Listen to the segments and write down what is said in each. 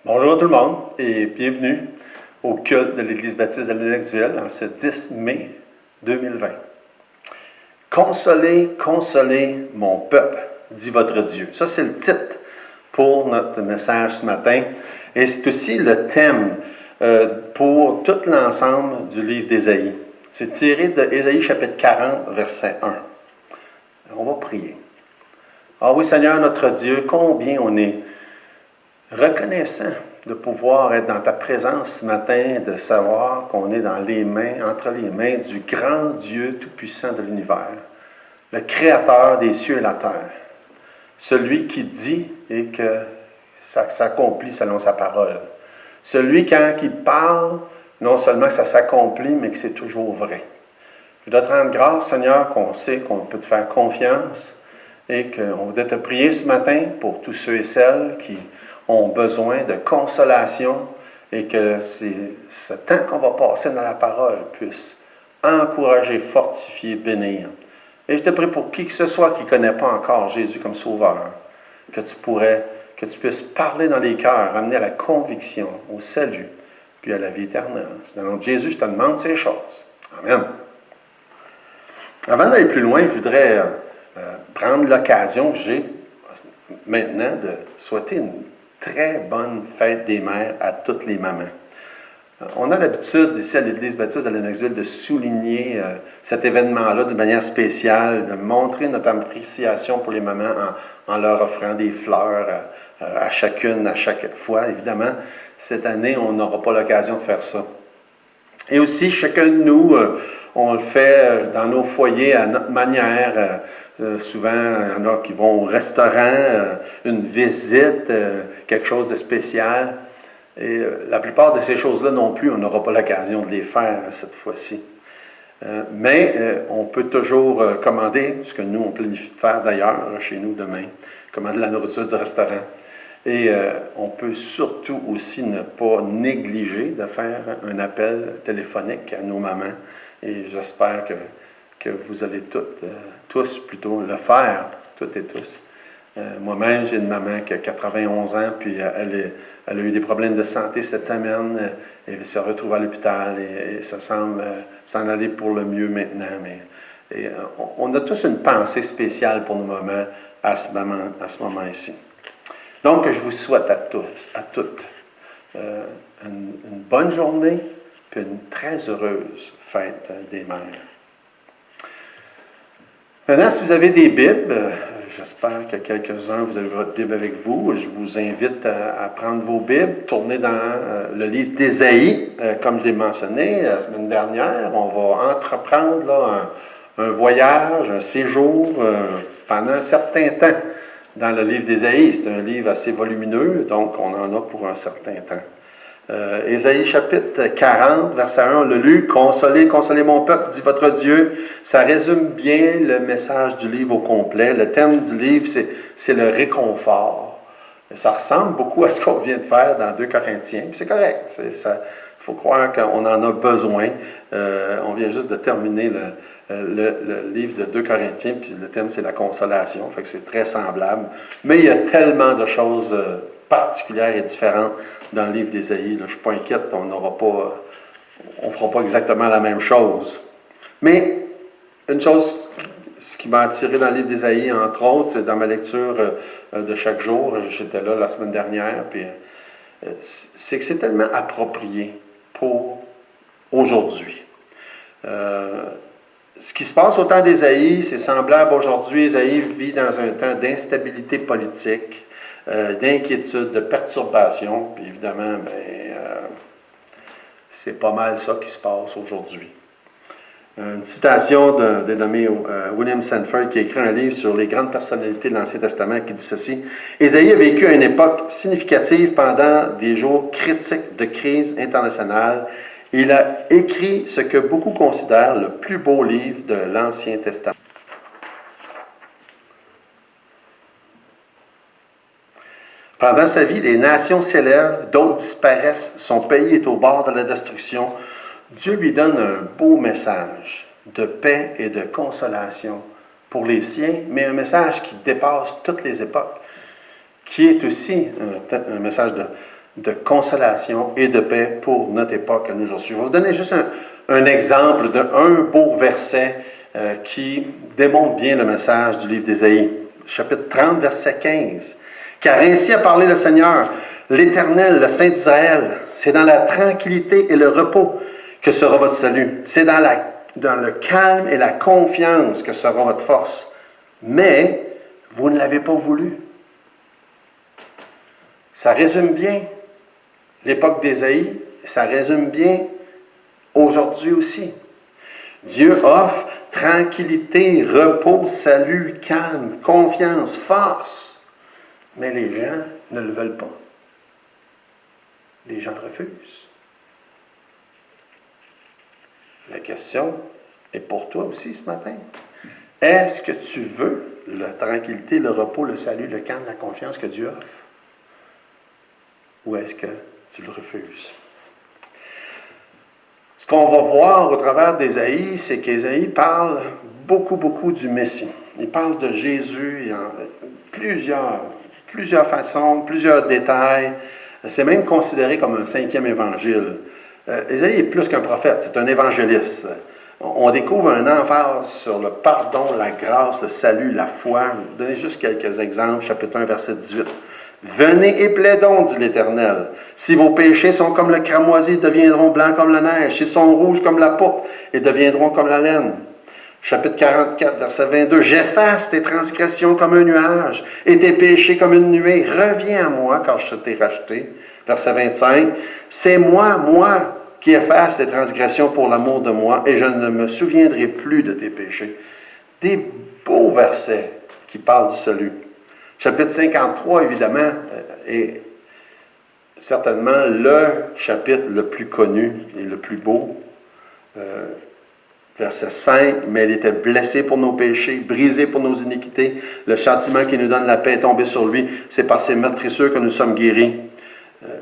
Bonjour tout le monde et bienvenue au culte de l'Église baptiste de Lennoxville en ce 10 mai 2020. Consolez, consolez mon peuple, dit votre Dieu. Ça, c'est le titre pour notre message ce matin. Et c'est aussi le thème pour tout l'ensemble du livre d'Ésaïe. C'est tiré de Ésaïe chapitre 40, verset 1. On va prier. Ah oui, Seigneur notre Dieu, combien on est reconnaissant de pouvoir être dans ta présence ce matin, de savoir qu'on est dans les mains, entre les mains du grand Dieu tout-puissant de l'univers, le Créateur des cieux et la terre, celui qui dit et que ça s'accomplit selon sa parole, celui quand il parle, non seulement que ça s'accomplit, mais que c'est toujours vrai. Je dois te rendre grâce, Seigneur, qu'on sait qu'on peut te faire confiance et qu'on voudrait te prier ce matin pour tous ceux et celles qui ont besoin de consolation et que ce temps qu'on va passer dans la parole puisse encourager, fortifier, bénir. Et je te prie pour qui que ce soit qui ne connaît pas encore Jésus comme sauveur, que tu puisses parler dans les cœurs, amener à la conviction, au salut, puis à la vie éternelle. C'est dans le nom de Jésus, je te demande ces choses. Amen. Avant d'aller plus loin, je voudrais prendre l'occasion que j'ai maintenant de souhaiter une très bonne fête des mères à toutes les mamans. On a l'habitude ici à l'Église baptiste de Lennoxville de souligner cet événement-là de manière spéciale, de montrer notre appréciation pour les mamans en leur offrant des fleurs à chacune, à chaque fois. Évidemment, cette année, on n'aura pas l'occasion de faire ça. Et aussi, chacun de nous, on le fait dans nos foyers à notre manière. Souvent, il y en a qui vont au restaurant, une visite, quelque chose de spécial. Et la plupart de ces choses-là non plus, on n'aura pas l'occasion de les faire cette fois-ci. Mais on peut toujours commander, ce que nous, on planifie de faire d'ailleurs, chez nous demain, commander la nourriture du restaurant. Et on peut surtout aussi ne pas négliger de faire un appel téléphonique à nos mamans. Et j'espère que vous allez tous plutôt le faire, toutes et tous. Moi-même, j'ai une maman qui a 91 ans, puis elle a eu des problèmes de santé cette semaine, et se retrouve à l'hôpital, et ça semble s'en aller pour le mieux maintenant. Mais on a tous une pensée spéciale pour nos mamans à ce moment ici. Donc, je vous souhaite à tous, à toutes, une bonne journée, puis une très heureuse fête des mères. Maintenant, si vous avez des Bibles, j'espère que quelques-uns, vous avez votre Bible avec vous. Je vous invite à prendre vos Bibles, tourner dans le livre d'Ésaïe. Comme je l'ai mentionné la semaine dernière, on va entreprendre là, un voyage, un séjour pendant un certain temps dans le livre d'Ésaïe. C'est un livre assez volumineux, donc on en a pour un certain temps. Ésaïe chapitre 40, verset 1, on l'a lu, « Consolez, consolez mon peuple, dit votre Dieu ». Ça résume bien le message du livre au complet. Le thème du livre, c'est le réconfort. Ça ressemble beaucoup à ce qu'on vient de faire dans 2 Corinthiens, puis c'est correct. Il faut croire qu'on en a besoin. On vient juste de terminer le livre de 2 Corinthiens, puis le thème, c'est la consolation. Fait que c'est très semblable. Mais il y a tellement de choses particulières et différentes dans le livre d'Ésaïe. Je ne suis pas inquiète, on ne fera pas exactement la même chose. Mais une chose, ce qui m'a attiré dans le livre d'Ésaïe, entre autres, c'est dans ma lecture de chaque jour, j'étais là la semaine dernière, puis c'est que c'est tellement approprié pour aujourd'hui. Ce qui se passe au temps d'Ésaïe, c'est semblable aujourd'hui. Ésaïe vit dans un temps d'instabilité politique, d'inquiétude, de perturbation. Puis évidemment, c'est pas mal ça qui se passe aujourd'hui. Une citation d'un dénommé William Sanford qui a écrit un livre sur les grandes personnalités de l'Ancien Testament qui dit ceci. « Ésaïe a vécu à une époque significative pendant des jours critiques de crise internationale. Il a écrit ce que beaucoup considèrent le plus beau livre de l'Ancien Testament. » Pendant sa vie, des nations s'élèvent, d'autres disparaissent, son pays est au bord de la destruction. Dieu lui donne un beau message de paix et de consolation pour les siens, mais un message qui dépasse toutes les époques, qui est aussi un message de consolation et de paix pour notre époque à nous aujourd'hui. Je vais vous donner juste un exemple d'un beau verset qui démontre bien le message du livre d'Ésaïe. Chapitre 30, verset 15. « Car ainsi a parlé le Seigneur, l'Éternel, le Saint d'Israël, c'est dans la tranquillité et le repos que sera votre salut. C'est dans le calme et la confiance que sera votre force. Mais vous ne l'avez pas voulu. » Ça résume bien l'époque d'Ésaïe, ça résume bien aujourd'hui aussi. Dieu offre tranquillité, repos, salut, calme, confiance, force. Mais les gens ne le veulent pas. Les gens le refusent. La question est pour toi aussi ce matin. Est-ce que tu veux la tranquillité, le repos, le salut, le calme, la confiance que Dieu offre? Ou est-ce que tu le refuses? Ce qu'on va voir au travers d'Ésaïe, c'est qu'Ésaïe parle beaucoup du Messie. Il parle de Jésus en plusieurs façons, plusieurs détails. C'est même considéré comme un 5e évangile. Ésaïe est plus qu'un prophète, c'est un évangéliste. On découvre un emphase sur le pardon, la grâce, le salut, la foi. Je vais vous donner juste quelques exemples. Chapitre 1, verset 18. « Venez et plaidons, dit l'Éternel. Si vos péchés sont comme le cramoisi, ils deviendront blancs comme la neige. S'ils sont rouges comme la pourpre, ils deviendront comme la laine. » Chapitre 44, verset 22. « J'efface tes transgressions comme un nuage et tes péchés comme une nuée. Reviens à moi, car je t'ai racheté. » Verset 25. « C'est moi, qui efface tes transgressions pour l'amour de moi, et je ne me souviendrai plus de tes péchés. » Des beaux versets qui parlent du salut. Chapitre 53, évidemment, est certainement le chapitre le plus connu et le plus beau. Verset 5, « Mais il était blessé pour nos péchés, brisé pour nos iniquités. Le châtiment qui nous donne la paix est tombé sur lui. C'est par ses meurtrissures que nous sommes guéris. »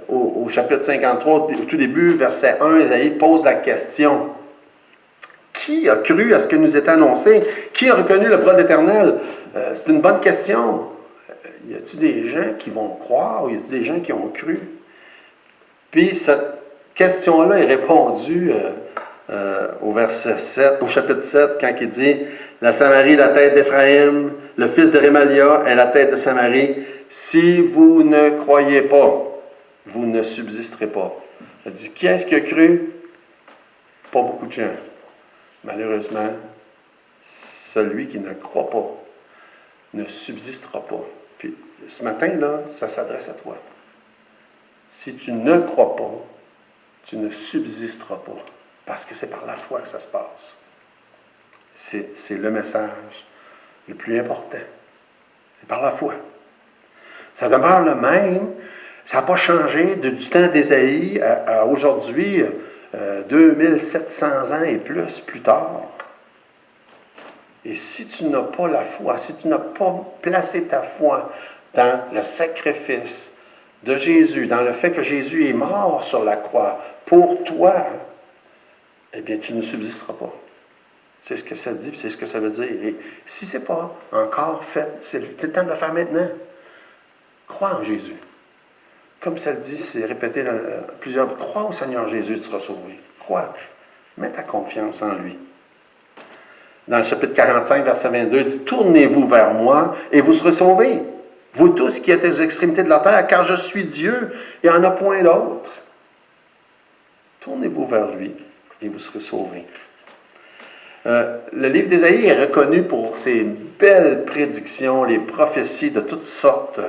Au chapitre 53, au tout début, verset 1, Ésaïe pose la question. Qui a cru à ce que nous était annoncé? Qui a reconnu le bras de l'Éternel? C'est une bonne question. Y a-t-il des gens qui vont croire ou y a-t-il des gens qui ont cru? Puis cette question-là est répondue au verset 7, au chapitre 7, quand il dit « La Samarie, la tête d'Éphraïm, le fils de Rémalia est la tête de Samarie. Si vous ne croyez pas, vous ne subsisterez pas. » Il dit, qui est-ce qui a cru? Pas beaucoup de gens. Malheureusement, celui qui ne croit pas ne subsistera pas. Puis ce matin-là, ça s'adresse à toi. Si tu ne crois pas, tu ne subsisteras pas. Parce que c'est par la foi que ça se passe. C'est le message le plus important. C'est par la foi. Ça demeure le même. Ça n'a pas changé du temps d'Ésaïe à aujourd'hui, 2700 ans et plus tard. Et si tu n'as pas la foi, si tu n'as pas placé ta foi dans le sacrifice de Jésus, dans le fait que Jésus est mort sur la croix pour toi, eh bien, tu ne subsisteras pas. C'est ce que ça dit, c'est ce que ça veut dire. Et si ce n'est pas encore fait, c'est le temps de le faire maintenant. Crois en Jésus. Comme ça le dit, c'est répété dans plusieurs... Crois au Seigneur Jésus, tu seras sauvé. Crois. Mets ta confiance en lui. Dans le chapitre 45, verset 22, il dit « Tournez-vous vers moi et vous serez sauvés, vous tous qui êtes aux extrémités de la terre, car je suis Dieu, il n'y en a point d'autre. Tournez-vous vers lui et vous serez sauvés. » Le livre d'Ésaïe est reconnu pour ses belles prédictions, les prophéties de toutes sortes,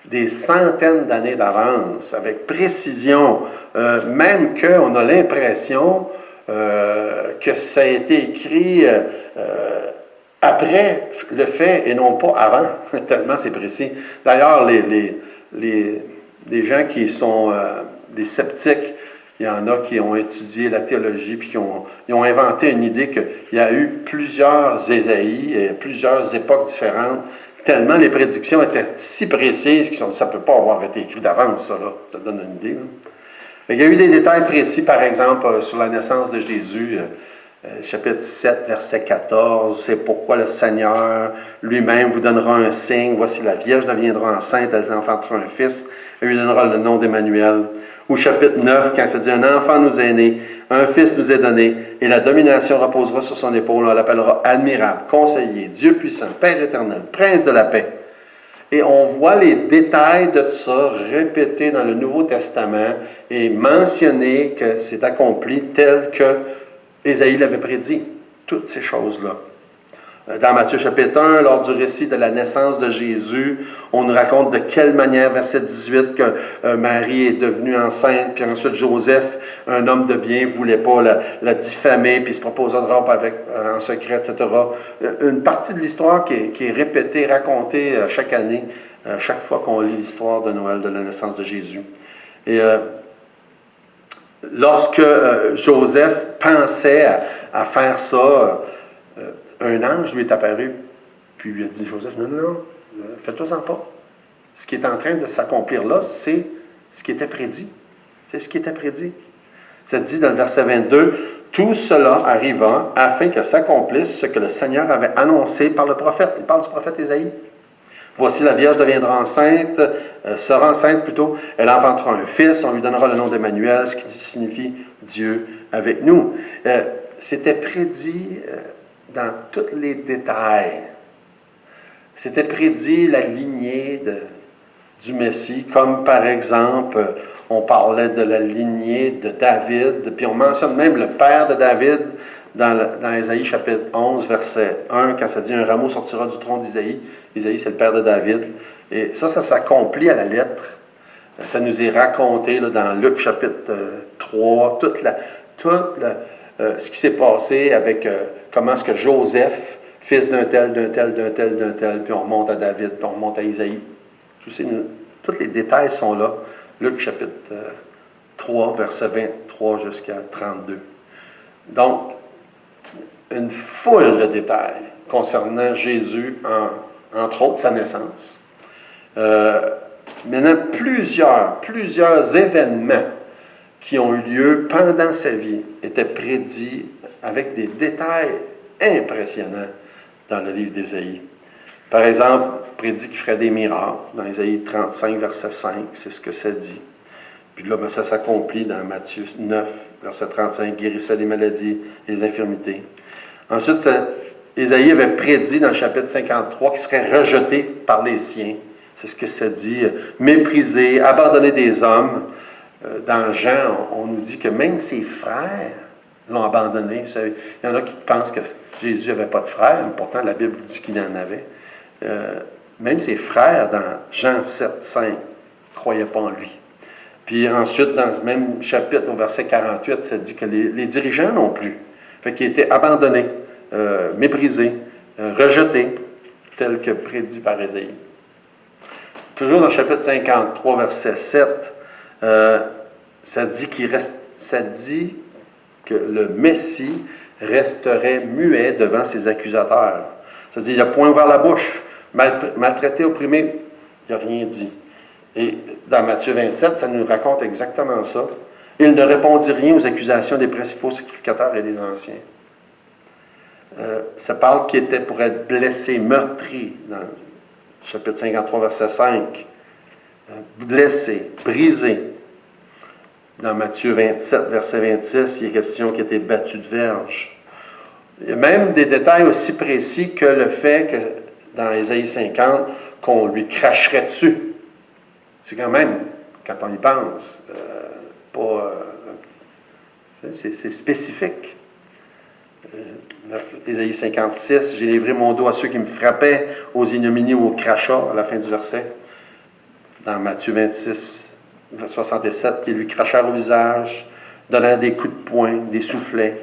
des centaines d'années d'avance, avec précision, même qu'on a l'impression que ça a été écrit après le fait et non pas avant, tellement c'est précis. D'ailleurs, les gens qui sont des sceptiques, il y en a qui ont étudié la théologie puis ils ont inventé une idée qu'il y a eu plusieurs Ésaïes et plusieurs époques différentes, tellement les prédictions étaient si précises qu'ils ont dit ça ne peut pas avoir été écrit d'avance, ça, là. Ça donne une idée. Là. Il y a eu des détails précis, par exemple, sur la naissance de Jésus. chapitre 7, verset 14, c'est pourquoi le Seigneur lui-même vous donnera un signe. Voici, la Vierge deviendra enceinte, elle enfantera un fils, et lui donnera le nom d'Emmanuel. Ou chapitre 9, quand ça dit, un enfant nous est né, un fils nous est donné, et la domination reposera sur son épaule. On l'appellera admirable, conseiller, Dieu puissant, Père éternel, prince de la paix. Et on voit les détails de tout ça répétés dans le Nouveau Testament et mentionné que c'est accompli tel que Ésaïe l'avait prédit, toutes ces choses-là. Dans Matthieu chapitre 1, lors du récit de la naissance de Jésus, on nous raconte de quelle manière, verset 18, que Marie est devenue enceinte, puis ensuite Joseph, un homme de bien, ne voulait pas la diffamer, puis se proposa de rompre avec, en secret, etc. Une partie de l'histoire qui est répétée, racontée chaque année, chaque fois qu'on lit l'histoire de Noël, de la naissance de Jésus. Et lorsque Joseph pensait à faire ça, un ange lui est apparu, puis lui a dit, Joseph, non, fais-toi-en pas. Ce qui est en train de s'accomplir là, c'est ce qui était prédit. C'est ce qui était prédit. Ça dit dans le verset 22, « Tout cela arriva afin que s'accomplisse ce que le Seigneur avait annoncé par le prophète. » Il parle du prophète Ésaïe. « Voici, la Vierge deviendra enceinte, sera enceinte plutôt, elle enfantera un fils, on lui donnera le nom d'Emmanuel, ce qui signifie Dieu avec nous. » C'était prédit dans tous les détails. C'était prédit la lignée du Messie, comme par exemple, on parlait de la lignée de David, puis on mentionne même le père de David dans Ésaïe chapitre 11, verset 1, quand ça dit « Un rameau sortira du tronc d'Ésaïe ». Ésaïe, c'est le père de David. Et ça s'accomplit à la lettre. Ça nous est raconté là, dans Luc chapitre 3, ce qui s'est passé avec comment est-ce que Joseph, fils d'un tel, puis on remonte à David, puis on remonte à Isaïe. Tous les détails sont là. Luc chapitre 3, verset 23 jusqu'à 32. Donc, une foule de détails concernant Jésus, entre autres sa naissance. Maintenant, plusieurs événements qui ont eu lieu pendant sa vie étaient prédits avec des détails impressionnants dans le livre d'Ésaïe. Par exemple, prédit qu'il ferait des miracles dans Ésaïe 35, verset 5, c'est ce que ça dit. Puis là, ça s'accomplit dans Matthieu 9, verset 35, guérissait les maladies et les infirmités. Ensuite, Ésaïe avait prédit dans le chapitre 53 qu'il serait rejeté par les siens. C'est ce que ça dit, méprisé, abandonné des hommes. Dans Jean, on nous dit que même ses frères l'ont abandonné. Vous savez, il y en a qui pensent que Jésus n'avait pas de frères, mais pourtant la Bible dit qu'il en avait. Même ses frères, dans Jean 7, 5, ne croyaient pas en lui. Puis ensuite, dans le même chapitre, au verset 48, ça dit que les dirigeants non plus. Fait qu'il était abandonné, méprisé, rejeté, tel que prédit par Ésaïe. Toujours dans le chapitre 53, verset 7, ça dit que le Messie resterait muet devant ses accusateurs. Ça dit, il n'a point ouvert la bouche, maltraité, opprimé, il n'a rien dit. Et dans Matthieu 27, ça nous raconte exactement ça. Il ne répondit rien aux accusations des principaux sacrificateurs et des anciens. Ça parle qu'il était pour être blessé, meurtri, dans le chapitre 53, verset 5. Blessé, brisé. Dans Matthieu 27, verset 26, il est question qu'il était battu de verge. Il y a même des détails aussi précis que le fait que, dans Ésaïe 50, qu'on lui cracherait dessus. C'est quand même, quand on y pense, c'est spécifique. Ésaïe 56, j'ai livré mon dos à ceux qui me frappaient, aux ignominies ou aux crachats, à la fin du verset. Dans Matthieu 26, 67, ils lui crachèrent au visage, donnant des coups de poing, des soufflets.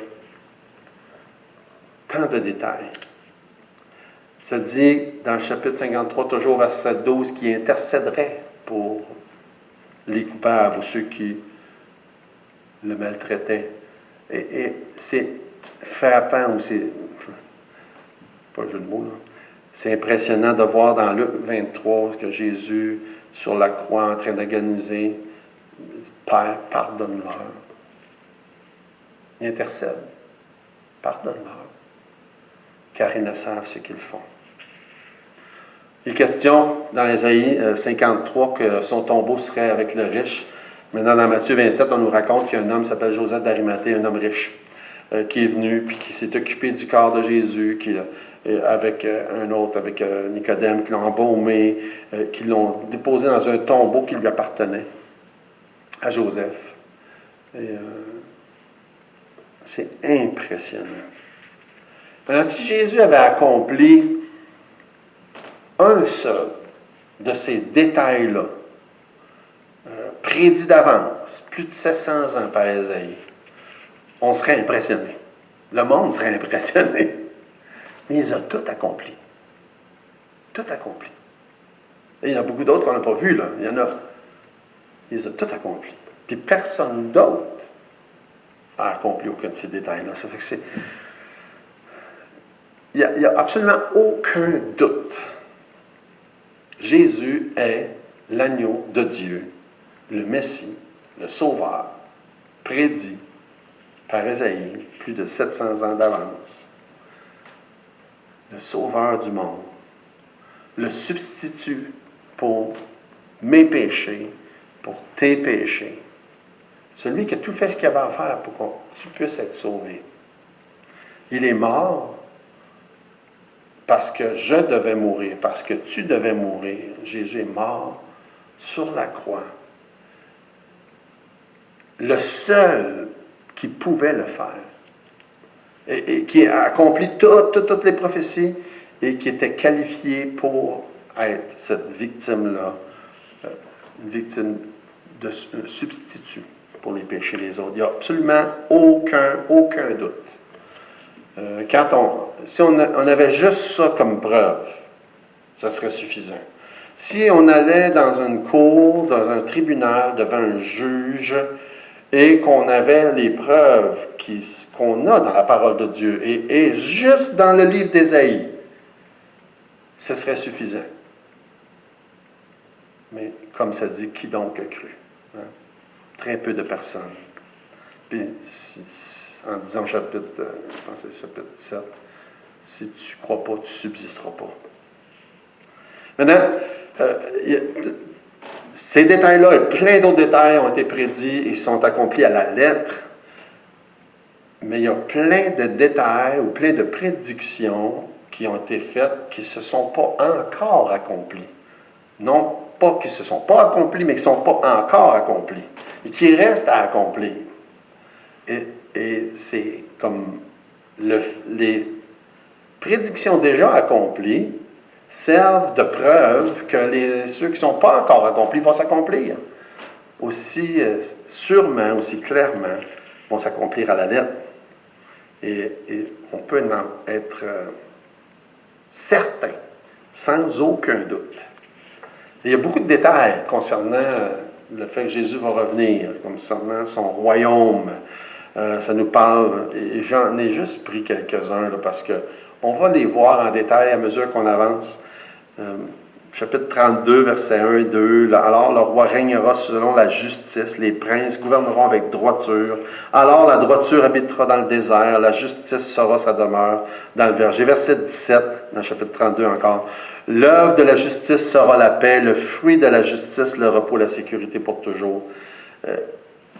Tant de détails. Ça dit, dans le chapitre 53, toujours verset 12, qui intercéderait pour les coupables ou ceux qui le maltraitaient. Et c'est frappant, ou c'est pas un jeu de mots, là. C'est impressionnant de voir dans Luc 23 que Jésus, sur la croix, en train d'agoniser, dit, Père, pardonne-leur. Il intercède. Pardonne-leur, car ils ne savent ce qu'ils font. Il est question dans Ésaïe 53 que son tombeau serait avec le riche. Maintenant, dans Matthieu 27, on nous raconte qu'il y a un homme qui s'appelle Joseph d'Arimathée, un homme riche, qui est venu, puis qui s'est occupé du corps de Jésus, avec un autre, avec Nicodème, qui l'ont embaumé, qui l'ont déposé dans un tombeau qui lui appartenait, à Joseph. Et c'est impressionnant. Maintenant, si Jésus avait accompli un seul de ces détails-là, prédit d'avance, plus de 700 ans par Ésaïe, on serait impressionné. Le monde serait impressionné. Mais il a tout accompli. Tout accompli. Et il y en a beaucoup d'autres qu'on n'a pas vus, là. Il y en a. Il les a tout accompli. Puis personne d'autre a accompli aucun de ces détails-là. Ça fait que c'est... Il n'y a absolument aucun doute. Jésus est l'agneau de Dieu, le Messie, le Sauveur, prédit par Ésaïe plus de 700 ans d'avance. Le Sauveur du monde, le substitut pour mes péchés, pour tes péchés. Celui qui a tout fait ce qu'il avait à faire pour que tu puisses être sauvé. Il est mort parce que je devais mourir, parce que tu devais mourir. Jésus est mort sur la croix. Le seul qui pouvait le faire, et qui a accompli toutes les prophéties, et qui était qualifié pour être cette victime-là, une victime de substitut pour les péchés des autres. Il n'y a absolument aucun doute. Si on avait juste ça comme preuve, ça serait suffisant. Si on allait dans une cour, dans un tribunal, devant un juge, et qu'on avait les preuves qu'on a dans la parole de Dieu, et juste dans le livre d'Ésaïe, ce serait suffisant. Mais comme ça dit, qui donc a cru? Hein? Très peu de personnes. Puis, en disant chapitre, je pense que c'est chapitre 17, si tu ne crois pas, tu ne subsisteras pas. Maintenant, ces détails-là et plein d'autres détails ont été prédits et sont accomplis à la lettre, mais il y a plein de détails ou plein de prédictions qui ont été faites qui ne se sont pas encore accomplies. Non pas qui ne se sont pas accomplis, mais qui ne sont pas encore accomplis et qui restent à accomplir. Et c'est comme les prédictions déjà accomplies servent de preuve que ceux qui ne sont pas encore accomplis vont s'accomplir. Aussi sûrement, aussi clairement, vont s'accomplir à la lettre. Et on peut en être certain, sans aucun doute. Et il y a beaucoup de détails concernant le fait que Jésus va revenir, concernant son royaume. Ça nous parle, et j'en ai juste pris quelques-uns, là, parce qu'on va les voir en détail à mesure qu'on avance. Chapitre 32, versets 1 et 2. Alors le roi régnera selon la justice, les princes gouverneront avec droiture. Alors la droiture habitera dans le désert, la justice sera sa demeure dans le verger. Verset 17, dans le chapitre 32 encore. L'œuvre de la justice sera la paix, le fruit de la justice, le repos, la sécurité pour toujours.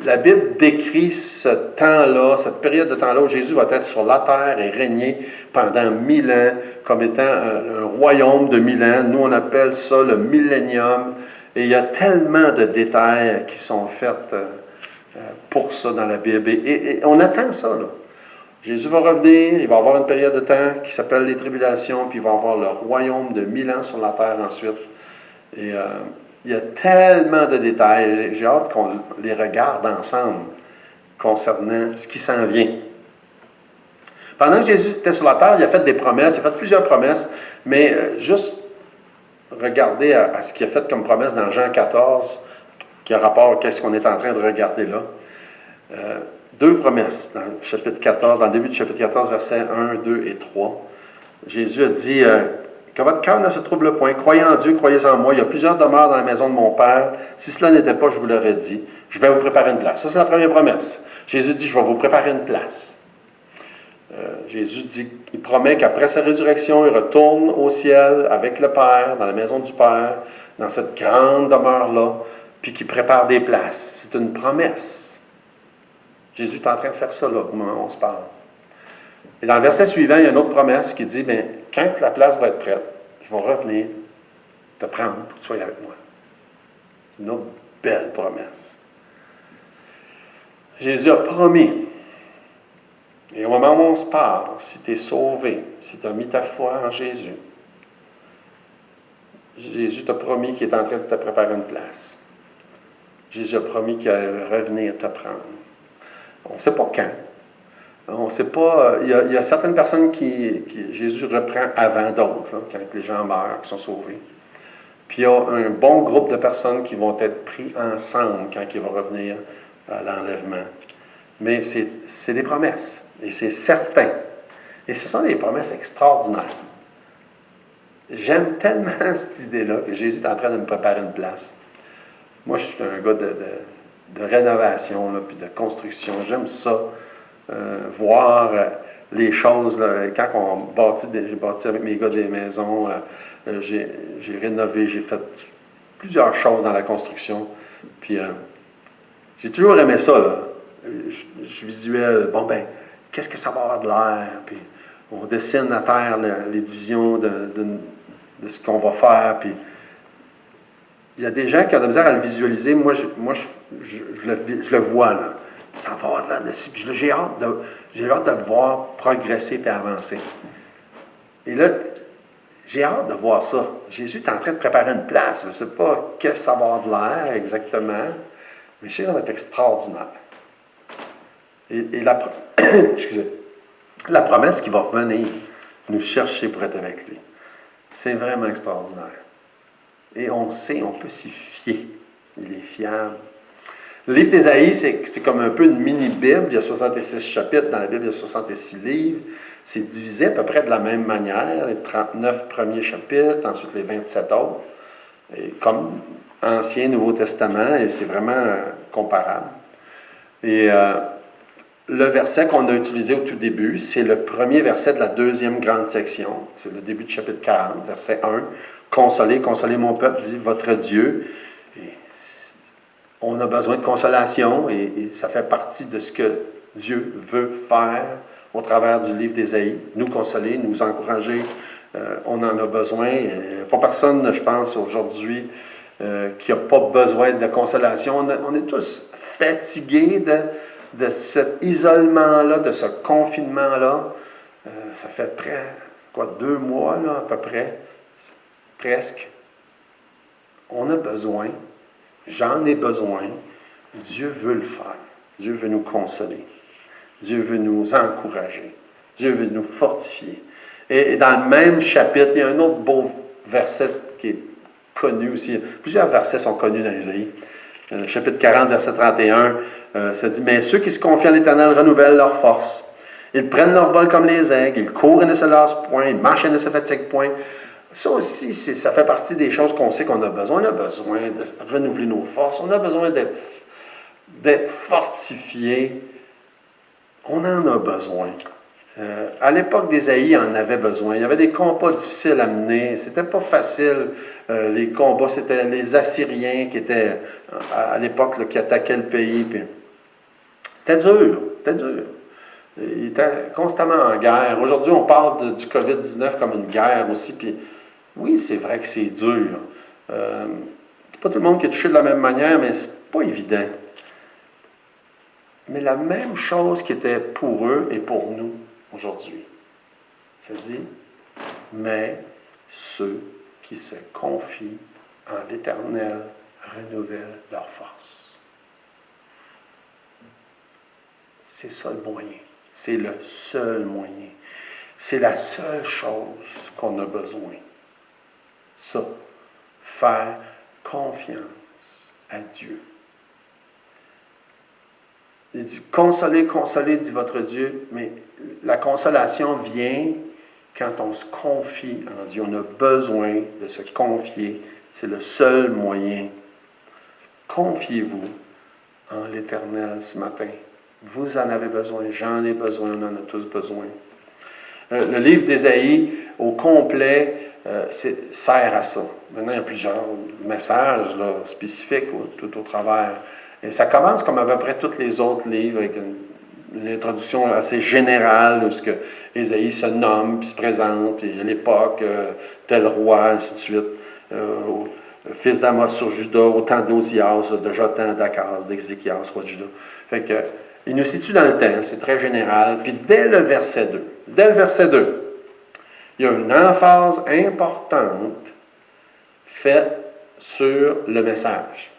La Bible décrit ce temps-là, cette période de temps-là où Jésus va être sur la terre et régner pendant 1000 ans, comme étant un royaume de 1000 ans. Nous, on appelle ça le millénium. Et il y a tellement de détails qui sont faits pour ça dans la Bible. Et on attend ça, là. Jésus va revenir, il va avoir une période de temps qui s'appelle les tribulations, puis il va avoir le royaume de 1000 ans sur la terre ensuite. Et il y a tellement de détails. J'ai hâte qu'on les regarde ensemble concernant ce qui s'en vient. Pendant que Jésus était sur la terre, il a fait des promesses, il a fait plusieurs promesses, mais juste regardez à ce qu'il a fait comme promesse dans Jean 14, qui a rapport à ce qu'on est en train de regarder là. Deux promesses dans le chapitre 14, dans le début du chapitre 14, versets 1, 2 et 3. Jésus a dit que votre cœur ne se trouble point. Croyez en Dieu, croyez en moi. Il y a plusieurs demeures dans la maison de mon Père. Si cela n'était pas, je vous l'aurais dit. Je vais vous préparer une place. Ça, c'est la première promesse. Jésus dit, je vais vous préparer une place. Jésus dit, il promet qu'après sa résurrection, il retourne au ciel avec le Père, dans la maison du Père, dans cette grande demeure-là, puis qu'il prépare des places. C'est une promesse. Jésus est en train de faire ça là, au moment où on se parle. Et dans le verset suivant, il y a une autre promesse qui dit, bien, quand la place va être prête, je vais revenir te prendre pour que tu sois avec moi. C'est une autre belle promesse. Jésus a promis. Et au moment où on se parle, si tu es sauvé, si tu as mis ta foi en Jésus, Jésus t'a promis qu'il est en train de te préparer une place. Jésus a promis qu'il allait revenir te prendre. On ne sait pas quand. On ne sait pas. Il y a certaines personnes qui Jésus reprend avant d'autres, là, quand les gens meurent, qui sont sauvés. Puis il y a un bon groupe de personnes qui vont être pris ensemble quand il va revenir à l'enlèvement. Mais c'est des promesses. Et c'est certain. Et ce sont des promesses extraordinaires. J'aime tellement cette idée-là que Jésus est en train de me préparer une place. Moi, je suis un gars de rénovation, là, puis de construction. J'aime ça, voir les choses. Là, quand on bâtit, j'ai bâti avec mes gars des maisons, j'ai rénové, j'ai fait plusieurs choses dans la construction. Puis j'ai toujours aimé ça, là. Je suis visuel. Bon, ben, qu'est-ce que ça va avoir de l'air? Puis on dessine à terre les divisions de ce qu'on va faire. Puis il y a des gens qui ont de la misère à le visualiser. Moi, je le vois, là. Ça va avoir de l'air de ci. Puis j'ai hâte de le voir progresser et avancer. Et là, j'ai hâte de voir ça. Jésus est en train de préparer une place. Je ne sais pas qu'est-ce que ça va avoir de l'air exactement, mais je sais que ça va être extraordinaire. Et excusez, la promesse qu'il va venir nous chercher pour être avec lui, c'est vraiment extraordinaire. Et on sait, on peut s'y fier. Il est fiable. Le livre d'Ésaïe, c'est comme un peu une mini-Bible. Il y a 66 chapitres. Dans la Bible, il y a 66 livres. C'est divisé à peu près de la même manière. Les 39 premiers chapitres, ensuite les 27 autres. Et comme Ancien, Nouveau Testament, et c'est vraiment comparable. Et le verset qu'on a utilisé au tout début, c'est le premier verset de la deuxième grande section. C'est le début du chapitre 40, verset 1. Consolez, consolez mon peuple, dit votre Dieu. Et on a besoin de consolation et ça fait partie de ce que Dieu veut faire au travers du livre d'Ésaïe. Nous consoler, nous encourager, on en a besoin. Il n'y a pas personne, je pense, aujourd'hui qui n'a pas besoin de consolation. On est tous fatigués de cet isolement-là, de ce confinement-là. Ça fait près, 2 mois, là, à peu près, presque. On a besoin, j'en ai besoin, Dieu veut le faire. Dieu veut nous consoler. Dieu veut nous encourager. Dieu veut nous fortifier. Et dans le même chapitre, il y a un autre beau verset qui est connu aussi. Plusieurs versets sont connus dans Ésaïe. Chapitre 40, verset 31, ça dit « Mais ceux qui se confient à l'Éternel renouvellent leur force. Ils prennent leur vol comme les aigles, ils courent et ne se lassent point, ils marchent et ne se fatiguent point. » Ça aussi, ça fait partie des choses qu'on sait qu'on a besoin. On a besoin de renouveler nos forces. On a besoin d'être fortifiés. On en a besoin. À l'époque d'Ésaïe, on en avait besoin. Il y avait des combats difficiles à mener. C'était pas facile. Les combats, c'était les Assyriens qui étaient, à l'époque, là, qui attaquaient le pays. Puis, c'était dur. C'était dur. Ils étaient constamment en guerre. Aujourd'hui, on parle du COVID-19 comme une guerre aussi. Puis, oui, c'est vrai que c'est dur. C'est pas tout le monde qui est touché de la même manière, mais c'est pas évident. Mais la même chose qui était pour eux et pour nous aujourd'hui. Ça dit, mais ceux qui se confient en l'Éternel renouvellent leur force. C'est ça le moyen. C'est le seul moyen. C'est la seule chose qu'on a besoin. Ça, faire confiance à Dieu. Il dit, consolez, consolez, dit votre Dieu, mais la consolation vient quand on se confie en Dieu. On a besoin de se confier. C'est le seul moyen. Confiez-vous en l'Éternel ce matin. Vous en avez besoin, j'en ai besoin, on en a tous besoin. Le livre d'Ésaïe, au complet, sert à ça. Maintenant, il y a plusieurs messages là, spécifiques tout au travers. Et ça commence comme à peu près tous les autres livres, avec une introduction assez générale, où ce que Ésaïe se nomme, puis se présente, puis à l'époque, tel roi, ainsi de suite. Fils d'Amos sur Juda, au temps d'Osias, de Jotham, d'Akaz, d'Ézéchias, roi de Juda. Fait que, il nous situe dans le temps, c'est très général. Puis dès le verset 2, il y a une emphase importante faite sur le message.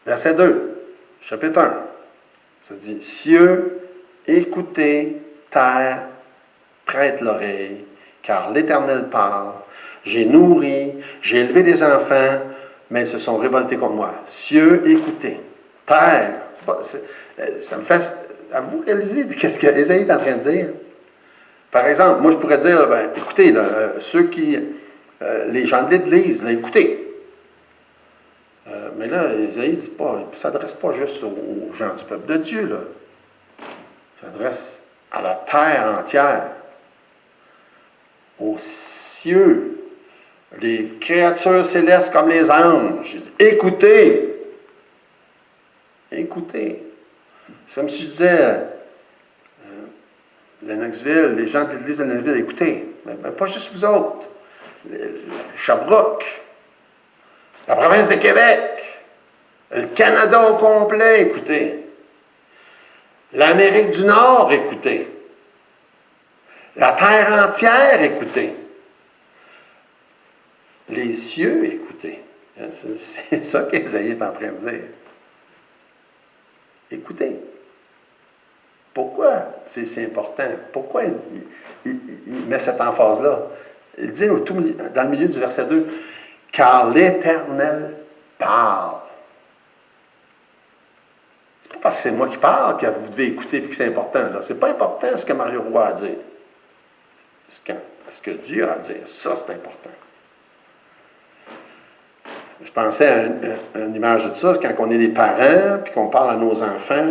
Verset 2, chapitre 1, ça dit « Cieux, écoutez, terre, prête l'oreille, car l'Éternel parle. J'ai nourri, j'ai élevé des enfants, mais ils se sont révoltés contre moi. Cieux, écoutez. Terre, ça me fait... À vous réaliser qu'est-ce que Ésaïe est en train de dire? Par exemple, moi je pourrais dire, ben, écoutez, là, ceux qui... les gens de l'Église, là, écoutez. Mais là, Ésaïe ne s'adresse pas juste aux gens du peuple de Dieu, là. Il s'adresse à la terre entière, aux cieux, les créatures célestes comme les anges. Il dit, écoutez! Écoutez. C'est comme si je disais, Lennoxville, les gens de l'Église de Lennoxville, écoutez. Mais pas juste vous autres. Sherbrooke, la province de Québec, le Canada au complet, écoutez. L'Amérique du Nord, écoutez. La terre entière, écoutez. Les cieux, écoutez. C'est ça qu'Ésaïe est en train de dire. Écoutez. Pourquoi c'est si important? Pourquoi il met cette emphase-là? Il dit dans le milieu du verset 2, « Car l'Éternel parle. » C'est pas parce que c'est moi qui parle que vous devez écouter et que c'est important. Ce n'est pas important ce que Mario Roy a à dire. Ce que Dieu a à dire, ça c'est important. Je pensais à une image de ça, quand on est des parents, puis qu'on parle à nos enfants.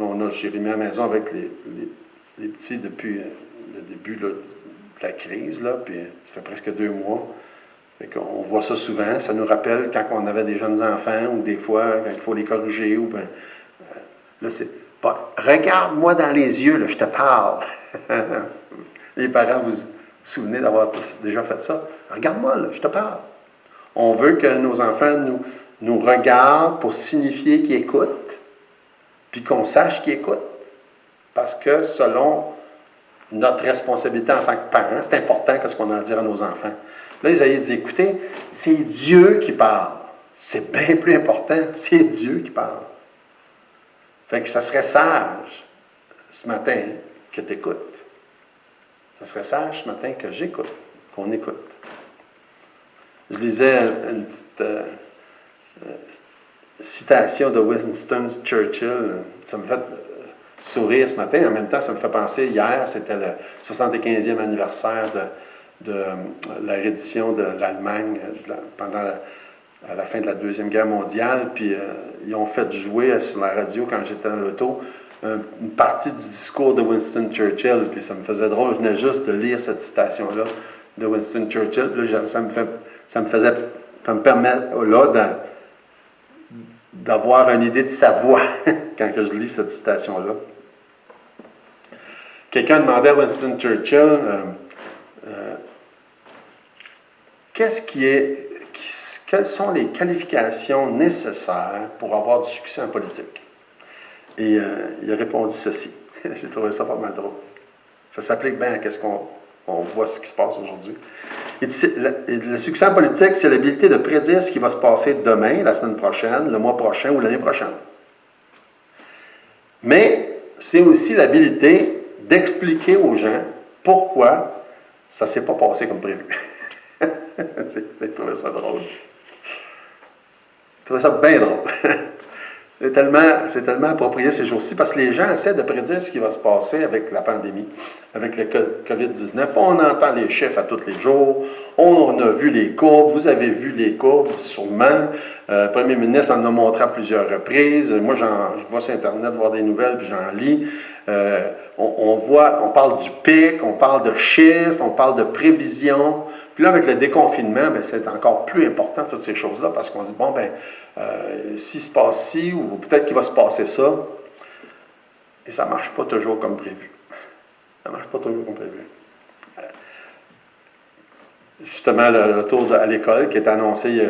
On a Jérémie à la maison avec les petits depuis le début là, de la crise, là, puis ça fait presque 2 mois. On voit ça souvent. Ça nous rappelle quand on avait des jeunes enfants, ou des fois, quand il faut les corriger, ou ben, là, c'est regarde-moi dans les yeux, là, je te parle. Les parents, vous vous souvenez d'avoir tous déjà fait ça? Regarde-moi, là, je te parle. On veut que nos enfants nous regardent pour signifier qu'ils écoutent, puis qu'on sache qu'ils écoutent. Parce que selon notre responsabilité en tant que parents, c'est important ce qu'on a à dire à nos enfants. Là, Isaïe dit, écoutez, c'est Dieu qui parle. C'est bien plus important, c'est Dieu qui parle. Fait que ça serait sage ce matin que tu écoutes. Ça serait sage ce matin que j'écoute, qu'on écoute. Je lisais une petite citation de Winston Churchill. Ça me fait sourire ce matin. En même temps, ça me fait penser, hier, c'était le 75e anniversaire de la reddition de l'Allemagne pendant à la fin de la Deuxième Guerre mondiale. Puis ils ont fait jouer sur la radio, quand j'étais dans l'auto, une partie du discours de Winston Churchill. Puis ça me faisait drôle. Je venais juste de lire cette citation-là de Winston Churchill. Puis là, ça me permet là d'avoir une idée de sa voix quand je lis cette citation-là. Quelqu'un demandait à Winston Churchill quelles sont les qualifications nécessaires pour avoir du succès en politique. Et il a répondu ceci. J'ai trouvé ça pas mal drôle. Ça s'applique bien à ce qu'on voit ce qui se passe aujourd'hui. Le succès en politique, c'est l'habilité de prédire ce qui va se passer demain, la semaine prochaine, le mois prochain ou l'année prochaine. Mais c'est aussi l'habilité d'expliquer aux gens pourquoi ça ne s'est pas passé comme prévu. J'ai trouvé ça drôle. J'ai trouvé ça bien drôle. C'est tellement approprié ces jours-ci parce que les gens essaient de prédire ce qui va se passer avec la pandémie, avec le COVID-19. On entend les chiffres à tous les jours. On a vu les courbes. Vous avez vu les courbes, sûrement. Le premier ministre en a montré à plusieurs reprises. Moi, je vais sur Internet voir des nouvelles puis j'en lis. On parle du pic, on parle de chiffres, on parle de prévisions. Puis là, avec le déconfinement, c'est encore plus important, toutes ces choses-là, parce qu'on se dit, bon, s'il se passe ci, ou peut-être qu'il va se passer ça, et ça ne marche pas toujours comme prévu. Ça ne marche pas toujours comme prévu. Justement, le retour à l'école qui est annoncé, je ne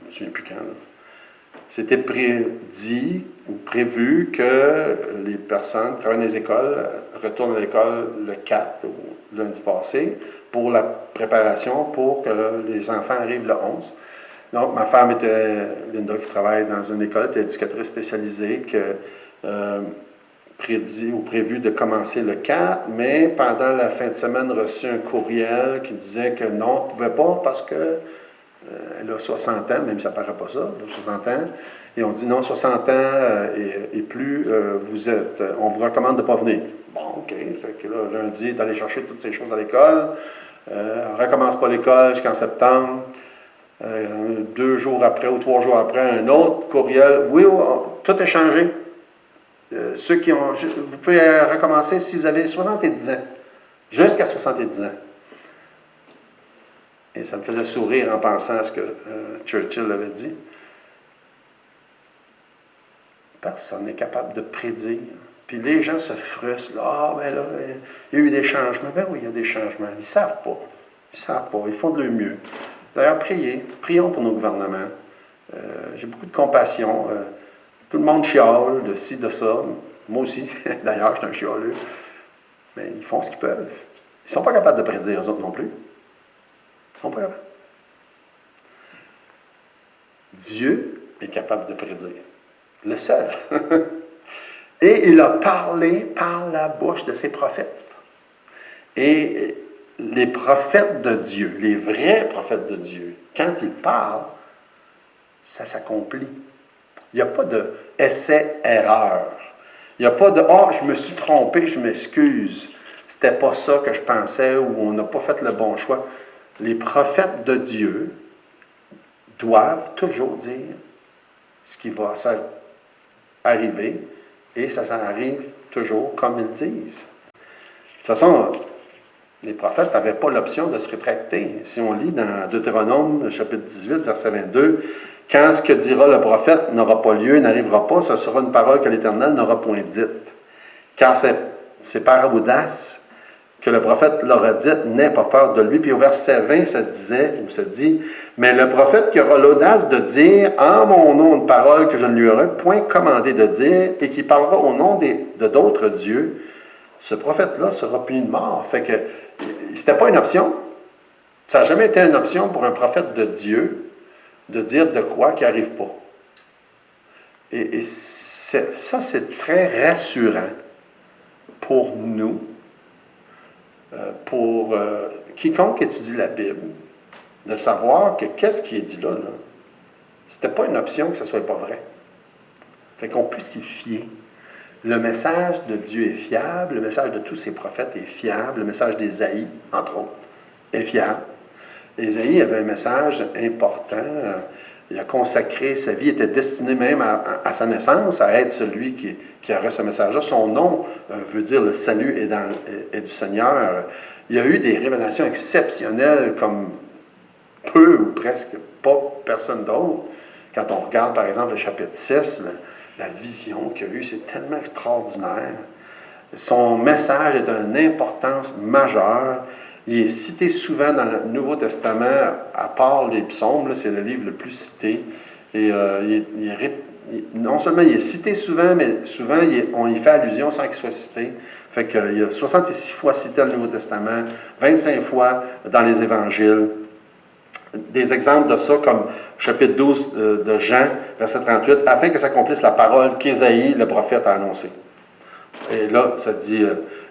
me souviens plus quand, c'était prédit ou prévu que les personnes qui travaillent dans les écoles retournent à l'école le 4 ou lundi passé pour la préparation pour que les enfants arrivent le 11. Donc, ma femme était, Linda, qui travaille dans une école, était éducatrice spécialisée, prévu de commencer le 4, mais pendant la fin de semaine, reçu un courriel qui disait que non, on ne pouvait pas parce que elle a 60 ans, même si ça ne paraît pas ça, elle a 60 ans, et on dit non, 60 ans et plus, on vous recommande de ne pas venir. Bon, OK, fait que là, lundi, est allé chercher toutes ces choses à l'école, on ne recommence pas l'école jusqu'en septembre. 2 jours après ou 3 jours après, un autre courriel. Oui, tout est changé. Ceux qui ont. Vous pouvez recommencer si vous avez 70 ans. Jusqu'à 70 ans. Et ça me faisait sourire en pensant à ce que Churchill avait dit. Personne n'est capable de prédire. Puis les gens se frustrent. Ah, ben là, il y a eu des changements. Ben oui, il y a des changements. Ils ne savent pas. Ils ne savent pas. Ils font de leur mieux. D'ailleurs, prions pour nos gouvernements. J'ai beaucoup de compassion. Tout le monde chiale de ci, de ça. Moi aussi, d'ailleurs, je suis un chialeux. Mais ils font ce qu'ils peuvent. Ils ne sont pas capables de prédire, eux autres non plus. Ils ne sont pas capables. Dieu est capable de prédire. Le seul. Et il a parlé par la bouche de ses prophètes. Et les prophètes de Dieu, les vrais prophètes de Dieu, quand ils parlent, ça s'accomplit. Il n'y a pas de essai-erreur. Il n'y a pas de « Ah, je me suis trompé, je m'excuse. C'était pas ça que je pensais ou on n'a pas fait le bon choix. » Les prophètes de Dieu doivent toujours dire ce qui va arriver et ça arrive toujours comme ils disent. De toute façon, les prophètes n'avaient pas l'option de se rétracter. Si on lit dans Deutéronome, chapitre 18, verset 22, « Quand ce que dira le prophète n'aura pas lieu, n'arrivera pas, ce sera une parole que l'Éternel n'aura point dite. Car c'est par audace que le prophète l'aura dite, n'aie pas peur de lui. » Puis au verset 20, ça dit, « Mais le prophète qui aura l'audace de dire en mon nom une parole que je ne lui aurai point commandé de dire et qui parlera au nom de d'autres dieux, ce prophète-là sera puni de mort. » Fait que c'était pas une option. Ça n'a jamais été une option pour un prophète de Dieu de dire de quoi qui n'arrive pas. Et ça, c'est très rassurant pour nous, pour quiconque étudie la Bible, de savoir que qu'est-ce qui est dit là, c'était pas une option que ce ne soit pas vrai. Fait qu'on peut s'y fier. Le message de Dieu est fiable, le message de tous ses prophètes est fiable, le message d'Ésaïe, entre autres, est fiable. Ésaïe avait un message important, il a consacré sa vie, était destiné même à sa naissance à être celui qui aurait ce message-là. Son nom veut dire le salut est du Seigneur. Il y a eu des révélations exceptionnelles comme peu ou presque pas personne d'autre. Quand on regarde par exemple le chapitre 6, la vision qu'il a eue, c'est tellement extraordinaire. Son message est d'une importance majeure. Il est cité souvent dans le Nouveau Testament, à part les psaumes, c'est le livre le plus cité. Et non seulement il est cité souvent, mais souvent on y fait allusion sans qu'il soit cité. Fait qu'il y a 66 fois cité dans le Nouveau Testament, 25 fois dans les Évangiles. Des exemples de ça, comme chapitre 12 de Jean, verset 38, « Afin que s'accomplisse la parole qu'Ésaïe, le prophète, a annoncée. » Et là, ça dit,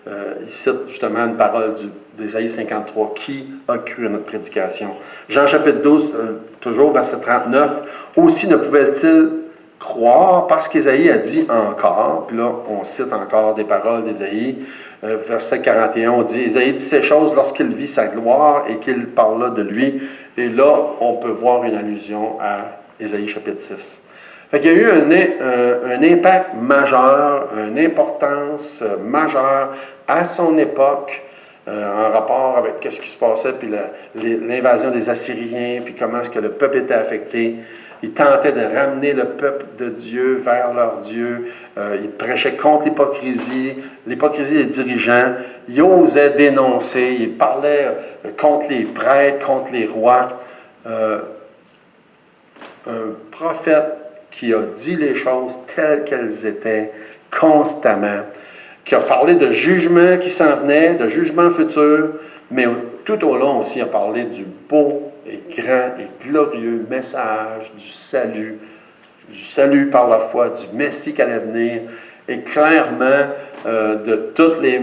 il cite justement une parole d'Ésaïe 53, « Qui a cru à notre prédication? » Jean chapitre 12, toujours verset 39, « Aussi ne pouvait-il croire parce qu'Ésaïe a dit encore, puis là, on cite encore des paroles d'Ésaïe, verset 41, on dit, Ésaïe dit ces choses lorsqu'il vit sa gloire et qu'il parla de lui. Et là, on peut voir une allusion à Ésaïe chapitre 6. Fait qu'il y a eu un impact majeur, une importance majeure à son époque, en rapport avec ce qui se passait, puis l'invasion des Assyriens, puis comment est-ce que le peuple était affecté. Ils tentaient de ramener le peuple de Dieu vers leur Dieu. Ils prêchaient contre l'hypocrisie des dirigeants. Ils osaient dénoncer. Ils parlaient contre les prêtres, contre les rois. Un prophète qui a dit les choses telles qu'elles étaient constamment, qui a parlé de jugement qui s'en venait, de jugement futur, mais tout au long aussi a parlé du beau et grand et glorieux message du salut par la foi, du Messie qui allait venir, et clairement, de tous les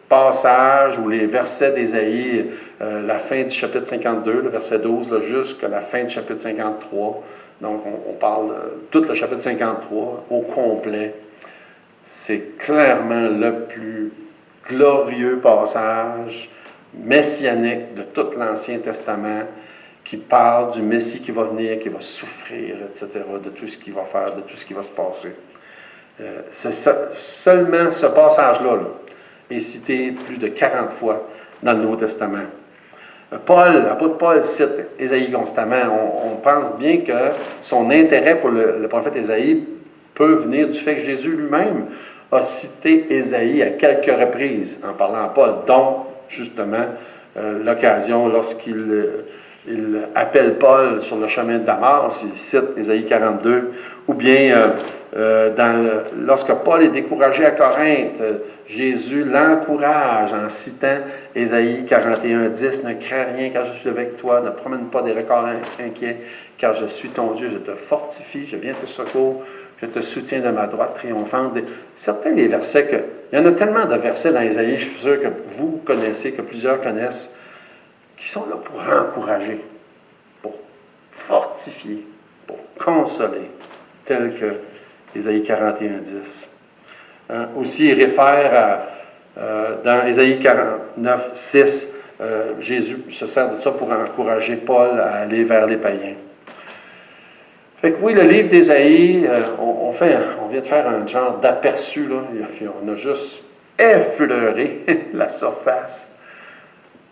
passages ou les versets d'Ésaïe, la fin du chapitre 52, le verset 12, jusqu'à la fin du chapitre 53, donc on parle de tout le chapitre 53 au complet, c'est clairement le plus glorieux passage messianique de tout l'Ancien Testament, qui parle du Messie qui va venir, qui va souffrir, etc., de tout ce qu'il va faire, de tout ce qui va se passer. Seulement ce passage-là est cité plus de 40 fois dans le Nouveau Testament. L'apôtre Paul cite Ésaïe constamment. On pense bien que son intérêt pour le prophète Ésaïe peut venir du fait que Jésus lui-même a cité Ésaïe à quelques reprises, en parlant à Paul, dont, justement, l'occasion lorsqu'il appelle Paul sur le chemin de Damas, il cite Ésaïe 42, ou bien lorsque Paul est découragé à Corinthe, Jésus l'encourage en citant Ésaïe 41, 10, « Ne crains rien car je suis avec toi, ne promène pas des records inquiets, car je suis ton Dieu, je te fortifie, je viens te secours, je te soutiens de ma droite triomphante. » Certains des versets, il y en a tellement de versets dans Ésaïe, je suis sûr que vous connaissez, que plusieurs connaissent, qui sont là pour encourager, pour fortifier, pour consoler, tel que Ésaïe 41, 10. Aussi, il réfère dans Ésaïe 49, 6, Jésus se sert de ça pour encourager Paul à aller vers les païens. Fait que oui, le livre d'Ésaïe, on vient de faire un genre d'aperçu, là, on a juste effleuré la surface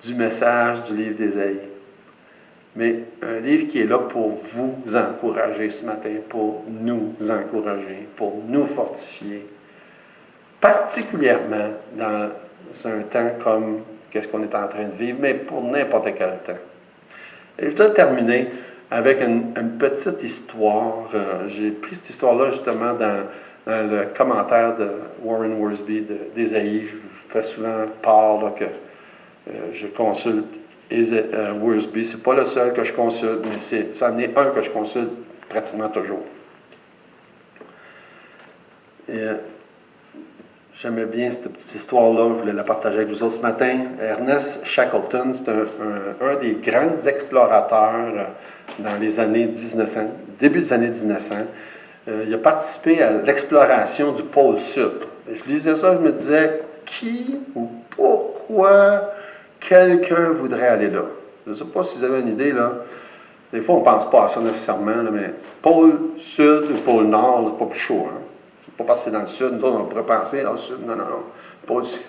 du message du livre d'Ésaïe. Mais un livre qui est là pour vous encourager ce matin, pour nous encourager, pour nous fortifier, particulièrement dans un temps comme qu'est-ce qu'on est en train de vivre, mais pour n'importe quel temps. Et je dois terminer avec une petite histoire. J'ai pris cette histoire-là justement dans le commentaire de Warren Wiersbe d'Ésaïe. Je fais souvent part là, que je consulte Wiersbe. Ce n'est pas le seul que je consulte, mais c'en est un que je consulte pratiquement toujours. Et j'aimais bien cette petite histoire-là, je voulais la partager avec vous autres ce matin. Ernest Shackleton, c'est un des grands explorateurs dans les années 1900, début des années 1900. Il a participé à l'exploration du pôle Sud. Et je lisais ça, je me disais, qui ou pourquoi quelqu'un voudrait aller là? Je ne sais pas si vous avez une idée, là. Des fois, on ne pense pas à ça nécessairement, là, mais pôle Sud ou pôle Nord, c'est pas plus chaud, hein? C'est pas parce que c'est dans le Sud, nous autres, on pourrait penser dans le Sud. Non. Pôle Sud,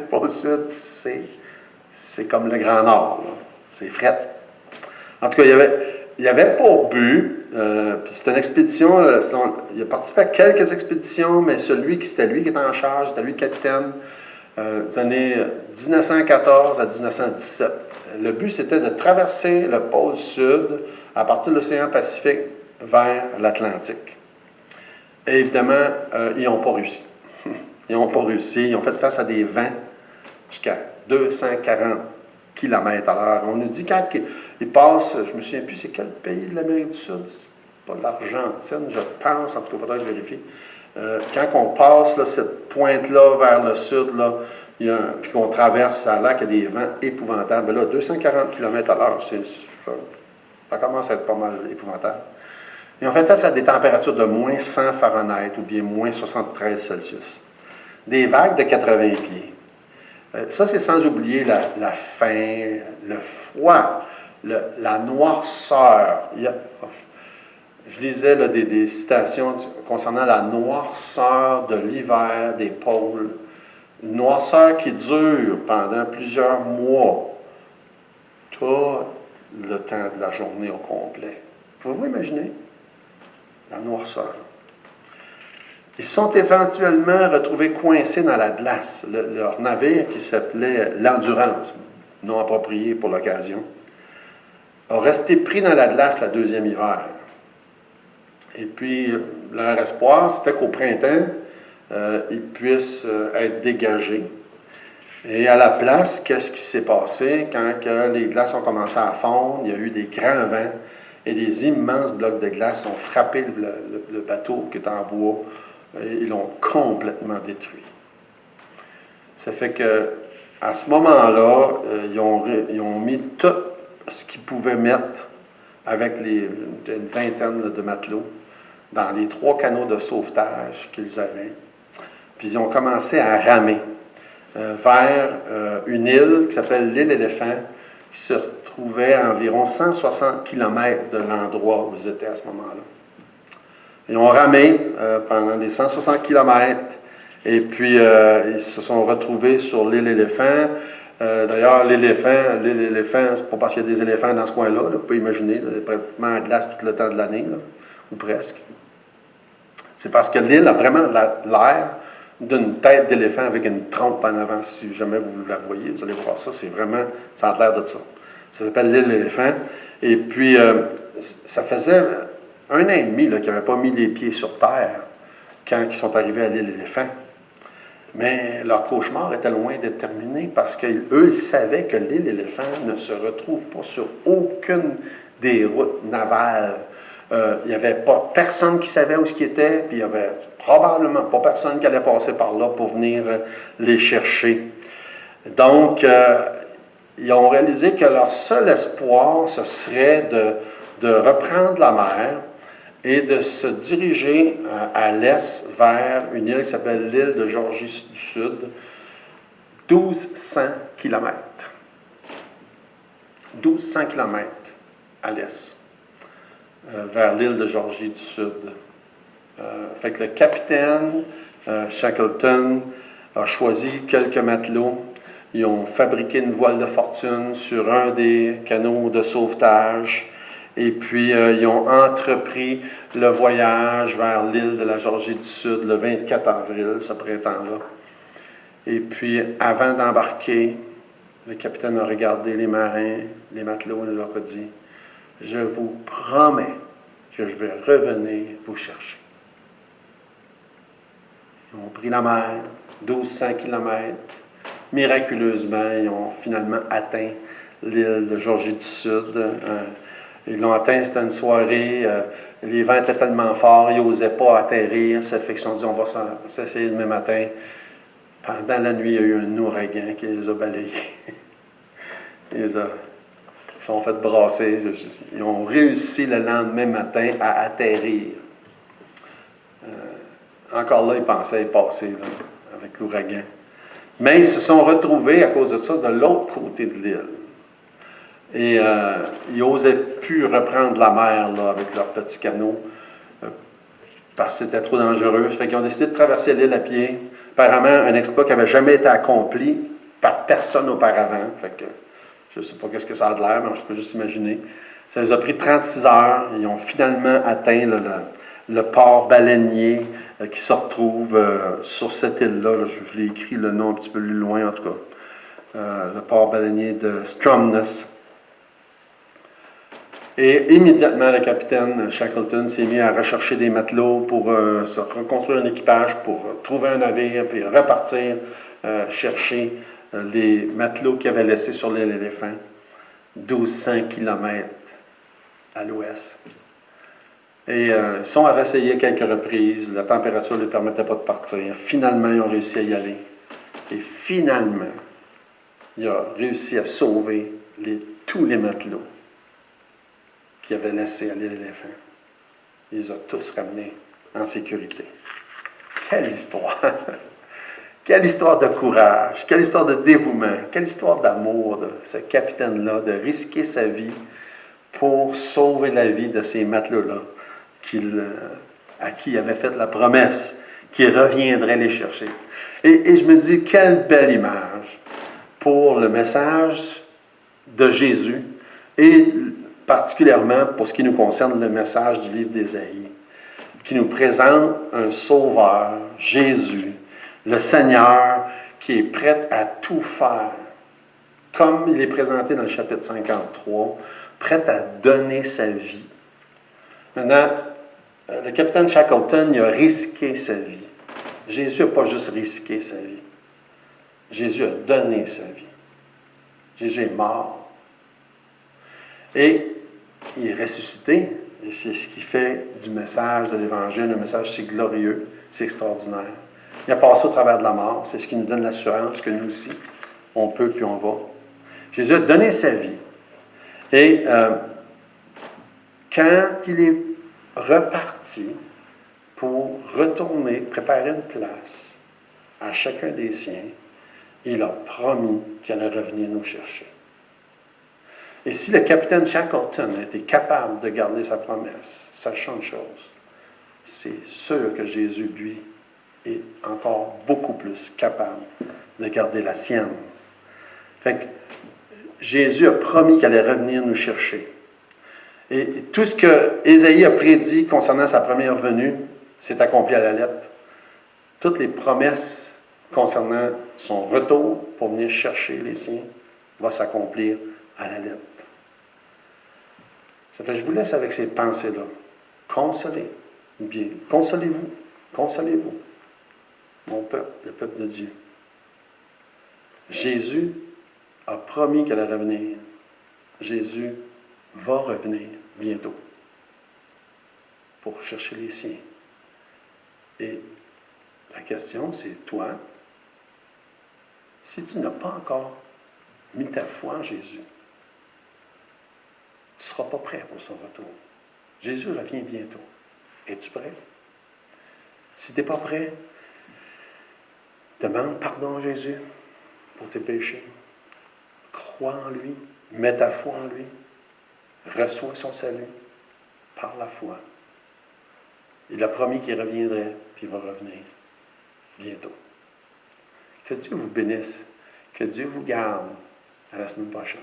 pôle Sud, c'est comme le Grand Nord, là. C'est fret. En tout cas, il y avait pour but, puis c'est une expédition, il a participé à quelques expéditions, mais c'était lui qui était en charge, c'était lui le capitaine, des années 1914 à 1917. Le but, c'était de traverser le pôle Sud à partir de l'océan Pacifique vers l'Atlantique. Et évidemment, ils n'ont pas réussi. Ils n'ont pas réussi. Ils ont fait face à des vents jusqu'à 240 km/h. On nous dit quand ils passent, je ne me souviens plus, c'est quel pays de l'Amérique du Sud? C'est pas l'Argentine, je pense, en tout cas, il faudrait que je vérifie. Quand on passe là, cette pointe-là vers le sud, là, puis qu'on traverse, ça a l'air qu'il y a des vents épouvantables. Là, 240 km/h, ça commence à être pas mal épouvantable. Ils ont fait face à des températures de moins 100 Fahrenheit ou bien moins 73 Celsius. Des vagues de 80 pieds. Ça, c'est sans oublier la faim, le froid, la noirceur. Je lisais là, des citations concernant la noirceur de l'hiver des pôles. Une noirceur qui dure pendant plusieurs mois, tout le temps de la journée au complet. Pouvez-vous imaginer la noirceur? Ils se sont éventuellement retrouvés coincés dans la glace. Leur navire, qui s'appelait l'Endurance, nom approprié pour l'occasion, a resté pris dans la glace le deuxième hiver. Et puis, leur espoir, c'était qu'au printemps, ils puissent être dégagés. Et à la place, qu'est-ce qui s'est passé quand les glaces ont commencé à fondre? Il y a eu des grands vents et des immenses blocs de glace ont frappé le bateau qui est en bois et ils l'ont complètement détruit. Ça fait que à ce moment-là, ils ont mis tout ce qu'ils pouvaient mettre avec une vingtaine de matelots dans les 3 canots de sauvetage qu'ils avaient. Puis ils ont commencé à ramer vers une île qui s'appelle l'île Éléphant, qui se trouvait à environ 160 km de l'endroit où ils étaient à ce moment-là. Ils ont ramé pendant les 160 km et puis ils se sont retrouvés sur l'île Éléphant. D'ailleurs, l'île Éléphant, c'est pas parce qu'il y a des éléphants dans ce coin-là, vous pouvez imaginer, il y a pratiquement de glace tout le temps de l'année, ou presque. C'est parce que l'île a vraiment l'air d'une tête d'éléphant avec une trompe en avant. Si jamais vous la voyez, vous allez voir ça, ça a l'air de ça. Ça s'appelle l'île Éléphant. Et puis, ça faisait 1 an et demi qu'ils n'avaient pas mis les pieds sur terre quand ils sont arrivés à l'île Éléphant. Mais leur cauchemar était loin d'être terminé parce qu'eux, ils savaient que l'île Éléphant ne se retrouve pas sur aucune des routes navales. Il n'y avait pas personne qui savait où ce qui était, puis il n'y avait probablement pas personne qui allait passer par là pour venir les chercher. Donc, ils ont réalisé que leur seul espoir, ce serait de reprendre la mer et de se diriger à l'est vers une île qui s'appelle l'île de Georgie du Sud, 1200 km. 1200 km à l'est. Vers l'île de Georgie du Sud. Fait que le capitaine Shackleton a choisi quelques matelots. Ils ont fabriqué une voile de fortune sur un des canots de sauvetage. Et puis, ils ont entrepris le voyage vers l'île de la Georgie du Sud le 24 avril, ce printemps-là. Et puis, avant d'embarquer, le capitaine a regardé les marins, les matelots, et leur a dit: « Je vous promets que je vais revenir vous chercher. » Ils ont pris la mer, 1200 km. Miraculeusement, ils ont finalement atteint l'île de Georgie du Sud. Ils l'ont atteint, c'était une soirée. Les vents étaient tellement forts, ils n'osaient pas atterrir. Ça fait qu'ils se sont dit: on va s'essayer demain matin. Pendant la nuit, il y a eu un ouragan qui les a balayés. Ils sont fait brasser. Ils ont réussi le lendemain matin à atterrir. Encore là, ils pensaient y passer là, avec l'ouragan. Mais ils se sont retrouvés, à cause de ça, de l'autre côté de l'île. Et ils n'osaient plus reprendre la mer là, avec leur petit canot parce que c'était trop dangereux. Ça fait qu'ils ont décidé de traverser l'île à pied. Apparemment, un exploit qui n'avait jamais été accompli par personne auparavant. Fait que je ne sais pas qu'est-ce que ça a de l'air, mais je peux juste imaginer. Ça les a pris 36 heures. Ils ont finalement atteint le port baleinier qui se retrouve sur cette île-là. Je l'ai écrit le nom un petit peu plus loin, en tout cas. Le port baleinier de Stromness. Et immédiatement, le capitaine Shackleton s'est mis à rechercher des matelots pour se reconstruire un équipage, pour trouver un navire, puis repartir chercher les matelots qu'il avait laissés sur l'île Éléphant, 1200 km à l'ouest. Et ils sont à réessayer quelques reprises, la température ne les permettait pas de partir. Finalement, ils ont réussi à y aller. Et finalement, il a réussi à sauver tous les matelots qu'il avait laissés à l'île Éléphant. il les a tous ramenés en sécurité. Quelle histoire! Quelle histoire de courage, quelle histoire de dévouement, quelle histoire d'amour de ce capitaine-là, de risquer sa vie pour sauver la vie de ces matelots-là à qui il avait fait la promesse qu'il reviendrait les chercher. Et je me dis, quelle belle image pour le message de Jésus et particulièrement pour ce qui nous concerne, le message du livre d'Ésaïe, qui nous présente un sauveur, Jésus, le Seigneur qui est prêt à tout faire, comme il est présenté dans le chapitre 53, prêt à donner sa vie. Maintenant, le capitaine Shackleton, il a risqué sa vie. Jésus n'a pas juste risqué sa vie. Jésus a donné sa vie. Jésus est mort. Et il est ressuscité. Et c'est ce qui fait du message de l'Évangile un message si glorieux, si extraordinaire. Il a passé au travers de la mort. C'est ce qui nous donne l'assurance que nous aussi, on peut puis on va. Jésus a donné sa vie. Et quand il est reparti pour retourner, préparer une place à chacun des siens, il a promis qu'il allait revenir nous chercher. Et si le capitaine Shackleton a été capable de garder sa promesse, sachant une chose, c'est sûr que Jésus, lui, est encore beaucoup plus capable de garder la sienne. Fait que Jésus a promis qu'il allait revenir nous chercher. Et tout ce que Ésaïe a prédit concernant sa première venue s'est accompli à la lettre. Toutes les promesses concernant son retour pour venir chercher les siens vont s'accomplir à la lettre. Ça fait que je vous laisse avec ces pensées-là. Consolez bien. Consolez-vous. Consolez-vous. Mon peuple, le peuple de Dieu. Jésus a promis qu'elle allait revenir. Jésus va revenir bientôt pour chercher les siens. Et la question, c'est toi, si tu n'as pas encore mis ta foi en Jésus, tu ne seras pas prêt pour son retour. Jésus revient bientôt. Es-tu prêt? Si tu n'es pas prêt, demande pardon à Jésus pour tes péchés. Crois en lui. Mets ta foi en lui. Reçois son salut par la foi. Il a promis qu'il reviendrait, puis il va revenir bientôt. Que Dieu vous bénisse. Que Dieu vous garde. À la semaine prochaine.